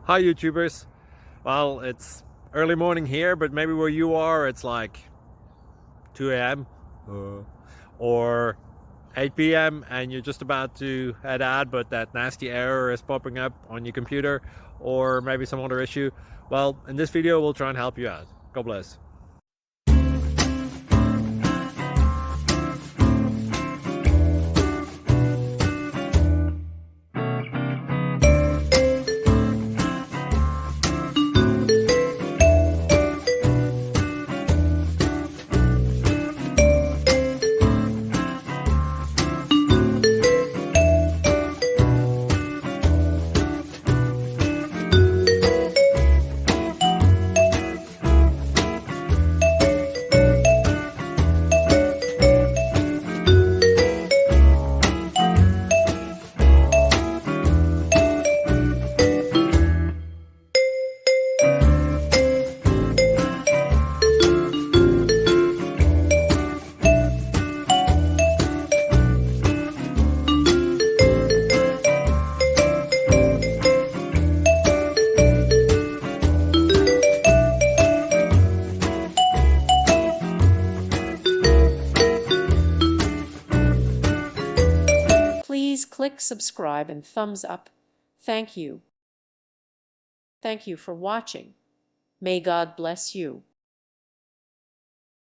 Hi YouTubers. Well, it's early morning here, but maybe where you are it's like 2 a.m. or 8 p.m. and you're just about to head out, but that nasty error is popping up on your computer, or maybe some other issue. Well, in this video we'll try and help you out. God bless. Please click subscribe and thumbs up. Thank you. Thank you for watching. May God bless you.